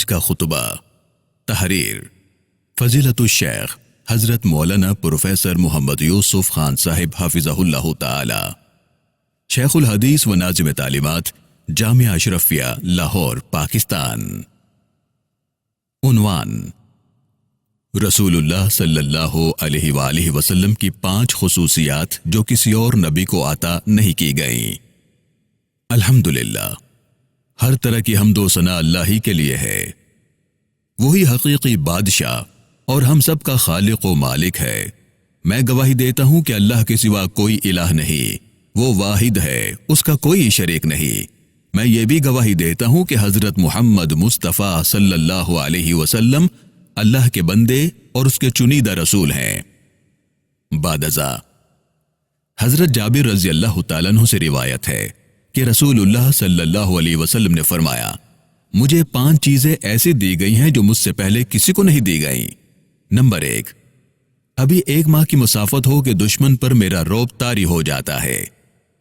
آج کا خطبہ۔ تحریر فضیلت الشیخ حضرت مولانا پروفیسر محمد یوسف خان صاحب حافظہ اللہ تعالی، شیخ الحدیث و ناظم تعلیمات، جامعہ اشرفیہ لاہور پاکستان۔ عنوان: رسول اللہ صلی اللہ علیہ وآلہ وسلم کی 5 خصوصیات جو کسی اور نبی کو عطا نہیں کی گئیں۔ الحمدللہ، ہر طرح کی حمد و ثنا اللہ ہی کے لیے ہے۔ وہی حقیقی بادشاہ اور ہم سب کا خالق و مالک ہے۔ میں گواہی دیتا ہوں کہ اللہ کے سوا کوئی الہ نہیں، وہ واحد ہے، اس کا کوئی شریک نہیں۔ میں یہ بھی گواہی دیتا ہوں کہ حضرت محمد مصطفیٰ صلی اللہ علیہ وسلم اللہ کے بندے اور اس کے چنیدہ رسول ہیں۔ بعد ازاں حضرت جابر رضی اللہ تعالیٰ عنہ سے روایت ہے کہ رسول اللہ صلی اللہ علیہ وسلم نے فرمایا، مجھے 5 چیزیں ایسی دی گئی ہیں جو مجھ سے پہلے کسی کو نہیں دی گئیں۔ نمبر 1، ابھی 1 ماہ کی مسافت ہو کہ دشمن پر میرا رعب طاری ہو جاتا ہے۔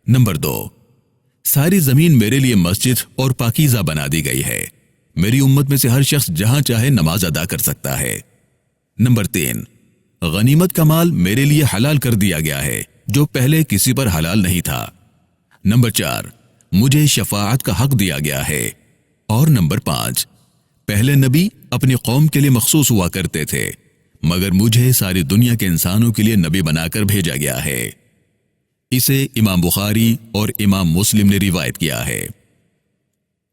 نمبر 2، ساری زمین میرے لیے مسجد اور پاکیزہ بنا دی گئی ہے، میری امت میں سے ہر شخص جہاں چاہے نماز ادا کر سکتا ہے۔ نمبر 3، غنیمت کا مال میرے لیے حلال کر دیا گیا ہے جو پہلے کسی پر حلال نہیں تھا۔ نمبر 4، مجھے شفاعت کا حق دیا گیا ہے۔ اور نمبر 5، پہلے نبی اپنی قوم کے لیے مخصوص ہوا کرتے تھے، مگر مجھے ساری دنیا کے انسانوں کے لیے نبی بنا کر بھیجا گیا ہے۔ اسے امام بخاری اور امام مسلم نے روایت کیا ہے۔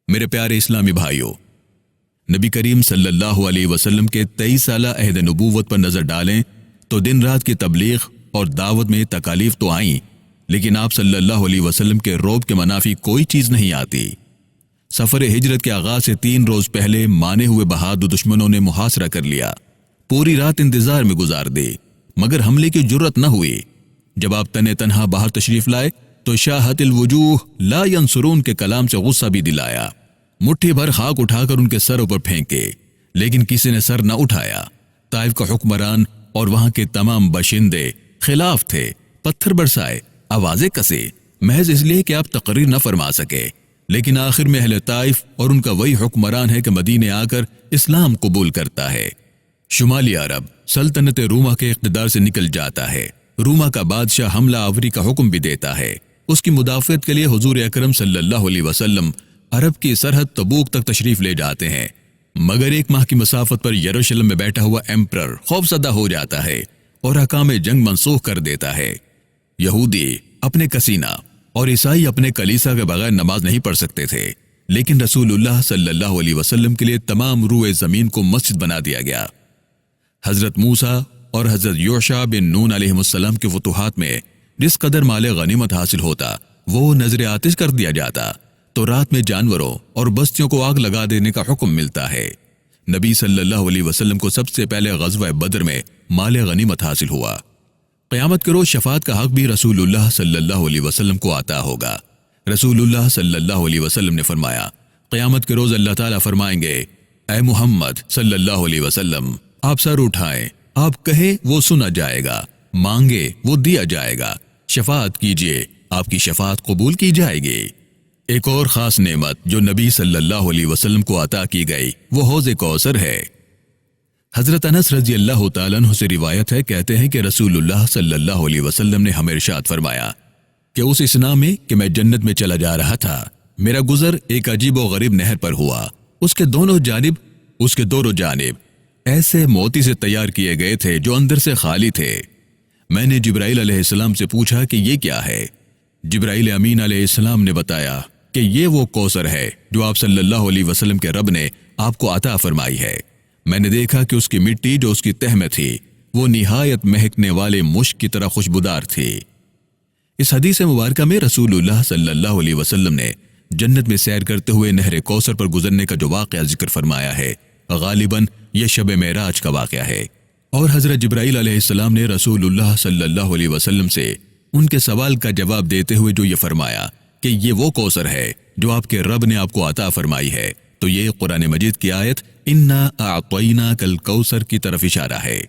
میرے پیارے اسلامی بھائیوں، نبی کریم صلی اللہ علیہ وسلم کے 23 سالہ عہد نبوت پر نظر ڈالیں تو دن رات کی تبلیغ اور دعوت میں تکالیف تو آئیں، لیکن آپ صلی اللہ علیہ وسلم کے رعب کے منافی کوئی چیز نہیں آتی۔ سفر ہجرت کے آغاز سے 3 روز پہلے مانے ہوئے بہادر دشمنوں نے محاصرہ کر لیا، پوری رات انتظار میں گزار دی، مگر حملے کی جرت نہ ہوئی۔ جب آپ تنہا باہر تشریف لائے تو شاہت الوجوہ لا ینصرون کے کلام سے غصہ بھی دلایا، مٹھی بھر خاک اٹھا کر ان کے سروں پر پھینکے، لیکن کسی نے سر نہ اٹھایا۔ طائف کا حکمران اور وہاں کے تمام باشندے خلاف تھے، پتھر برسائے، آوازیں کسے، محض اس لیے کہ آپ تقریر نہ فرما سکے، لیکن آخر میں اہل طائف اور ان کا وہی حکمران ہے کہ مدینے آ کر اسلام قبول کرتا ہے۔ شمالی عرب سلطنت روما کے اقتدار سے نکل جاتا ہے، روما کا بادشاہ حملہ آوری کا حکم بھی دیتا ہے۔ اس کی مدافعت کے لیے حضور اکرم صلی اللہ علیہ وسلم عرب کی سرحد تبوک تک تشریف لے جاتے ہیں، مگر 1 ماہ کی مسافت پر یروشلم میں بیٹھا ہوا ایمپرر خوفزدہ ہو جاتا ہے اور احکام جنگ منسوخ کر دیتا ہے۔ یہودی اپنے کسینہ اور عیسائی اپنے کلیسا کے بغیر نماز نہیں پڑھ سکتے تھے، لیکن رسول اللہ صلی اللہ علیہ وسلم کے لیے تمام روئے زمین کو مسجد بنا دیا گیا۔ حضرت موسیٰ اور حضرت یوشع بن نون علیہ السلام کے فتوحات میں جس قدر مال غنیمت حاصل ہوتا وہ نظر آتش کر دیا جاتا تو رات میں جانوروں اور بستیوں کو آگ لگا دینے کا حکم ملتا ہے۔ نبی صلی اللہ علیہ وسلم کو سب سے پہلے غزوہ بدر میں مال غنیمت حاصل ہوا۔ قیامت کے روز شفاعت کا حق بھی رسول اللہ صلی اللہ علیہ وسلم کو عطا ہوگا۔ رسول اللہ صلی اللہ علیہ وسلم نے فرمایا، قیامت کے روز اللہ تعالیٰ فرمائیں گے، اے محمد صلی اللہ علیہ وسلم، آپ سر اٹھائیں، آپ کہیں وہ سنا جائے گا، مانگے وہ دیا جائے گا، شفاعت کیجئے آپ کی شفاعت قبول کی جائے گی۔ ایک اور خاص نعمت جو نبی صلی اللہ علیہ وسلم کو عطا کی گئی وہ حوض کوثر ہے۔ حضرت انس رضی اللہ تعالیٰ عنہ سے روایت ہے، کہتے ہیں کہ رسول اللہ صلی اللہ علیہ وسلم نے ہمیں ارشاد فرمایا کہ اس اثنا میں کہ میں جنت میں چلا جا رہا تھا، میرا گزر ایک عجیب و غریب نہر پر ہوا، اس کے دونوں جانب ایسے موتی سے تیار کیے گئے تھے جو اندر سے خالی تھے۔ میں نے جبرائیل علیہ السلام سے پوچھا کہ یہ کیا ہے؟ جبرائیل امین علیہ السلام نے بتایا کہ یہ وہ کوثر ہے جو آپ صلی اللہ علیہ وسلم کے رب نے آپ کو عطا فرمائی ہے۔ میں نے دیکھا کہ اس کی مٹی جو اس کی تہ میں تھی وہ نہایت مہکنے والے مشک کی طرح خوشبودار تھی۔ اس حدیث مبارکہ میں رسول اللہ صلی اللہ علیہ وسلم نے جنت میں سیر کرتے ہوئے نہر کوثر پر گزرنے کا جو واقعہ ذکر فرمایا ہے، غالباً یہ شب معراج کا واقعہ ہے، اور حضرت جبرائیل علیہ السلام نے رسول اللہ صلی اللہ علیہ وسلم سے ان کے سوال کا جواب دیتے ہوئے جو یہ فرمایا کہ یہ وہ کوثر ہے جو آپ کے رب نے آپ کو عطا فرمائی ہے، تو یہ قرآن مجید کی آیت انا اعطیناک الکوثر کی طرف اشارہ ہے۔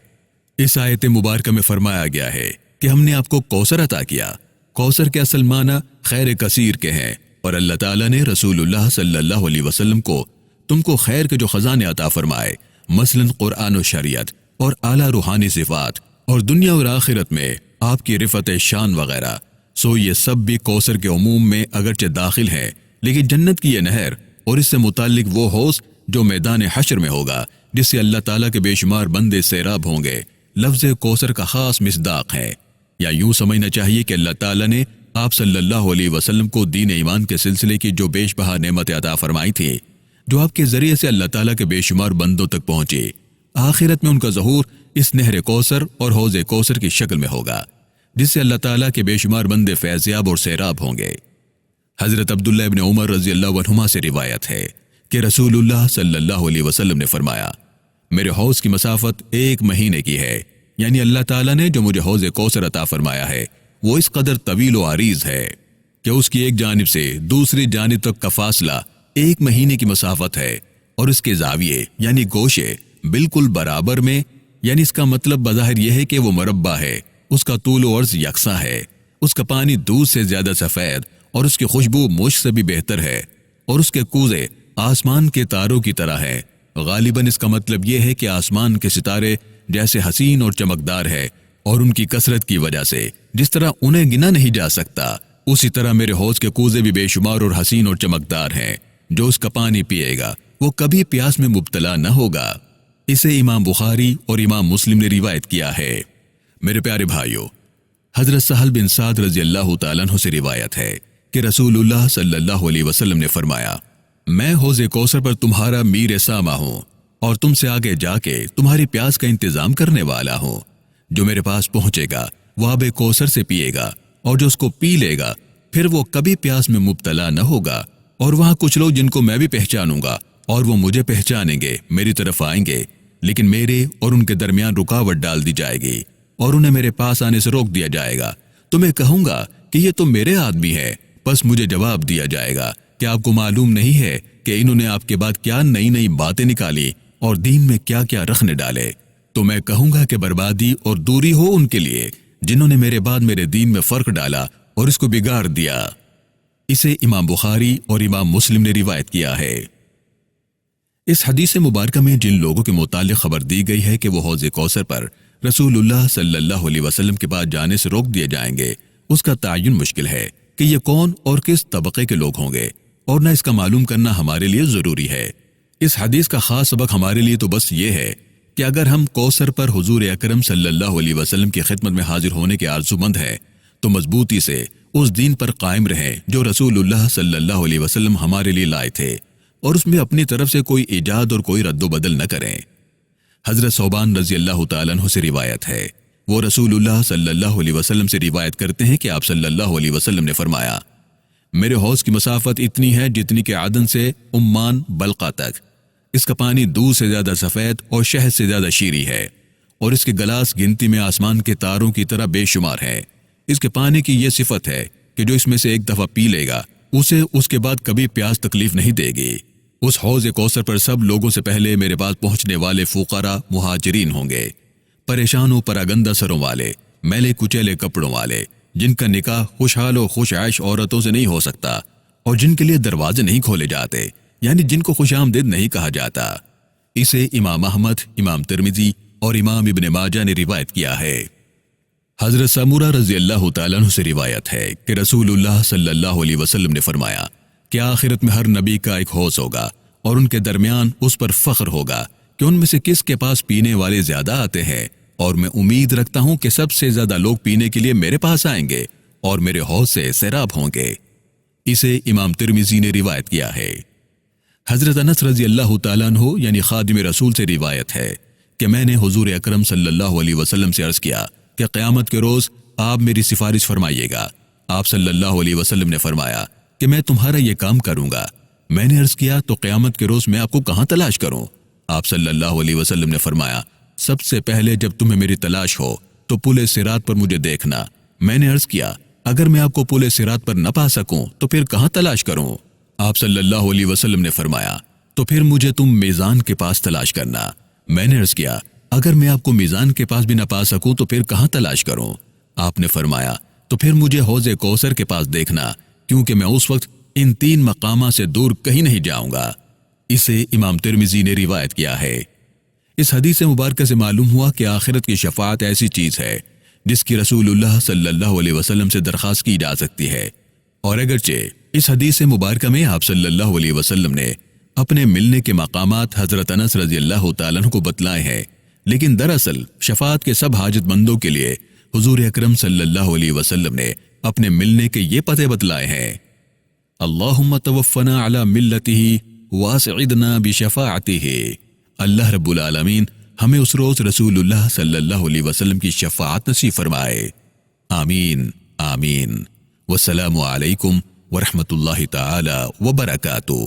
اس آیت مبارکہ میں فرمایا گیا ہے کہ ہم نے آپ کو کوثر عطا کیا۔ کوثر کے اصل معنی خیر کثیر کے ہیں، اور اللہ تعالیٰ نے رسول اللہ صلی اللہ علیہ وسلم کو تم کو خیر کے جو خزانے عطا فرمائے، مثلا قرآن و شریعت اور اعلیٰ روحانی صفات، اور دنیا اور آخرت میں آپ کی رفعت شان وغیرہ، سو یہ سب بھی کوثر کے عموم میں اگرچہ داخل ہے، لیکن جنت کی یہ نہر اور اس سے متعلق وہ حوض جو میدان حشر میں ہوگا، جس سے اللہ تعالیٰ کے بے شمار بندے سیراب ہوں گے، لفظ کوثر کا خاص مصداق ہے۔ یا یوں سمجھنا چاہیے کہ اللہ تعالیٰ نے آپ صلی اللہ علیہ وسلم کو دین ایمان کے سلسلے کی جو بیش بہا نعمت عطا فرمائی تھی، جو آپ کے ذریعے سے اللہ تعالیٰ کے بے شمار بندوں تک پہنچی، آخرت میں ان کا ظہور اس نہر کوثر اور حوض کوثر کی شکل میں ہوگا، جس سے اللہ تعالیٰ کے بے شمار بندے فیضیاب اور سیراب ہوں گے۔ حضرت عبداللہ ابن عمر رضی اللہ عنہما سے روایت ہے کہ رسول اللہ صلی اللہ علیہ وسلم نے فرمایا، میرے حوض کی مسافت 1 مہینے کی ہے، یعنی اللہ تعالیٰ نے جو مجھے حوض کوثر عطا فرمایا ہے وہ اس قدر طویل و عریض ہے کہ اس کی ایک جانب سے دوسری جانب تک کا فاصلہ 1 مہینے کی مسافت ہے، اور اس کے زاویے یعنی گوشے بالکل برابر میں، یعنی اس کا مطلب بظاہر یہ ہے کہ وہ مربع ہے، اس کا طول و عرض یکساں ہے، اس کا پانی دودھ سے زیادہ سفید اور اس کی خوشبو مشک سے بھی بہتر ہے، اور اس کے کوزے آسمان کے تاروں کی طرح ہے۔ غالباً اس کا مطلب یہ ہے کہ آسمان کے ستارے جیسے حسین اور چمکدار ہے، اور ان کی کثرت کی وجہ سے جس طرح انہیں گنا نہیں جا سکتا، اسی طرح میرے حوض کے کوزے بھی بے شمار اور حسین اور چمکدار ہیں۔ جو اس کا پانی پیے گا وہ کبھی پیاس میں مبتلا نہ ہوگا۔ اسے امام بخاری اور امام مسلم نے روایت کیا ہے۔ میرے پیارے بھائیو، حضرت سہل بن سعد رضی اللہ تعالیٰ عنہ سے روایت ہے کہ رسول اللہ صلی اللہ علیہ وسلم نے فرمایا، میں حوض کوثر پر تمہارا میر سامہ ہوں، اور تم سے آگے جا کے تمہاری پیاس کا انتظام کرنے والا ہوں۔ جو میرے پاس پہنچے گا وہ آب کوثر سے پیے گا، اور جو اس کو پی لے گا پھر وہ کبھی پیاس میں مبتلا نہ ہوگا۔ اور وہاں کچھ لوگ جن کو میں بھی پہچانوں گا اور وہ مجھے پہچانیں گے، میری طرف آئیں گے، لیکن میرے اور ان کے درمیان رکاوٹ ڈال دی جائے گی اور انہیں میرے پاس آنے سے روک دیا جائے گا۔ تو میں کہوں گا کہ یہ تو میرے آدمی ہے، بس مجھے جواب دیا جائے گا کہ آپ کو معلوم نہیں ہے کہ انہوں نے آپ کے بعد کیا نئی نئی باتیں نکالی اور دین میں کیا کیا رخنے ڈالے۔ تو میں کہوں گا کہ بربادی اور دوری ہو ان کے لیے جنہوں نے میرے بعد میرے دین میں فرق ڈالا اور اس کو بگاڑ دیا۔ اسے امام بخاری اور امام مسلم نے روایت کیا ہے۔ اس حدیث مبارکہ میں جن لوگوں کے متعلق خبر دی گئی ہے کہ وہ حوض کوثر پر رسول اللہ صلی اللہ علیہ وسلم کے بعد جانے سے روک دیے جائیں گے، اس کا تعین مشکل ہے کہ یہ کون اور کس طبقے کے لوگ ہوں گے، اور نہ اس کا معلوم کرنا ہمارے لیے ضروری ہے۔ اس حدیث کا خاص سبق ہمارے لیے تو بس یہ ہے کہ اگر ہم کوثر پر حضور اکرم صلی اللہ علیہ وسلم کی خدمت میں حاضر ہونے کے آرزو مند ہیں تو مضبوطی سے اس دین پر قائم رہیں جو رسول اللہ صلی اللہ علیہ وسلم ہمارے لیے لائے تھے، اور اس میں اپنی طرف سے کوئی ایجاد اور کوئی رد و بدل نہ کریں۔ حضرت ثوبان رضی اللہ تعالیٰ عنہ سے روایت ہے، وہ رسول اللہ صلی اللہ علیہ وسلم سے روایت کرتے ہیں کہ آپ صلی اللہ علیہ وسلم نے فرمایا، میرے حوض کی مسافت اتنی ہے جتنی کہ عدن سے عمان بلقا تک، اس کا پانی دودھ سے زیادہ سفید اور شہد سے زیادہ شیریں ہے، اور اس کے گلاس گنتی میں آسمان کے تاروں کی طرح بے شمار ہے۔ اس کے پانی کی یہ صفت ہے کہ جو اس میں سے ایک دفعہ پی لے گا اسے اس کے بعد کبھی پیاس تکلیف نہیں دے گی۔ اس حوض کوثر پر سب لوگوں سے پہلے میرے پاس پہنچنے والے فقراء مہاجرین ہوں گے، پریشان و پراگندہ سروں والے، میلے کچیلے کپڑوں والے، جن کا نکاح خوشحال و خوش عیش عورتوں سے نہیں ہو سکتا، اور جن کے لیے دروازے نہیں کھولے جاتے، یعنی جن کو خوش آمدید نہیں کہا جاتا۔ اسے امام احمد، امام ترمذی اور امام ابن ماجہ نے روایت کیا ہے۔ حضرت سمورہ رضی اللہ تعالیٰ عنہ سے روایت ہے کہ رسول اللہ صلی اللہ علیہ وسلم نے فرمایا کہ آخرت میں ہر نبی کا ایک حوض ہوگا، اور ان کے درمیان اس پر فخر ہوگا کہ ان میں سے کس کے پاس پینے والے زیادہ آتے ہیں، اور میں امید رکھتا ہوں کہ سب سے زیادہ لوگ پینے کے لیے میرے پاس آئیں گے اور میرے حوض سے سیراب ہوں گے۔ اسے امام ترمذی نے روایت کیا ہے۔ حضرت انس رضی اللہ تعالیٰ عنہ یعنی خادم رسول سے روایت ہے کہ میں نے حضور اکرم صلی اللہ علیہ وسلم سے عرض کیا کہ قیامت کے روز آپ میری سفارش فرمائیے گا۔ آپ صلی اللہ علیہ وسلم نے فرمایا کہ میں تمہارا یہ کام کروں گا۔ میں نے عرض کیا تو قیامت کے روز میں آپ کو کہاں تلاش کروں؟ آپ صلی اللہ علیہ وسلم نے فرمایا، سب سے پہلے جب تمہیں میری تلاش ہو تو پل صراط پر مجھے دیکھنا۔ میں نے عرض کیا، اگر میں آپ کو پل صراط پر نہ پا سکوں تو پھر کہاں تلاش کروں؟ آپ صلی اللہ علیہ وسلم نے فرمایا، تو پھر مجھے تم میزان کے پاس تلاش کرنا۔ میں نے عرض کیا، اگر میں آپ کو میزان کے پاس بھی نہ پا سکوں تو پھر کہاں تلاش کروں؟ آپ نے فرمایا، تو پھر مجھے حوض کوثر کے پاس دیکھنا، کیونکہ میں اس وقت ان 3 مقامات سے دور کہیں نہیں جاؤں گا۔ اسے امام ترمذی نے روایت کیا ہے۔ اس حدیث مبارکہ سے معلوم ہوا کہ آخرت کی شفاعت ایسی چیز ہے جس کی رسول اللہ صلی اللہ علیہ وسلم سے درخواست کی جا سکتی ہے، اور اگرچہ اس حدیث مبارکہ میں آپ صلی اللہ علیہ وسلم نے اپنے ملنے کے مقامات حضرت انس رضی اللہ تعالیٰ عنہ کو بتلائے ہیں، لیکن دراصل شفاعت کے سب حاجت مندوں کے لیے حضور اکرم صلی اللہ علیہ وسلم نے اپنے ملنے کے یہ پتے بتلائے ہیں: اللہم توفنا علی ملتہ واسعدنا بشفاعتہ۔ اللہ رب العالمین ہمیں اس روز رسول اللہ صلی اللہ علیہ وسلم کی شفاعت نصیب فرمائے، آمین آمین۔ والسلام علیکم ورحمۃ اللہ تعالی وبرکاتہ۔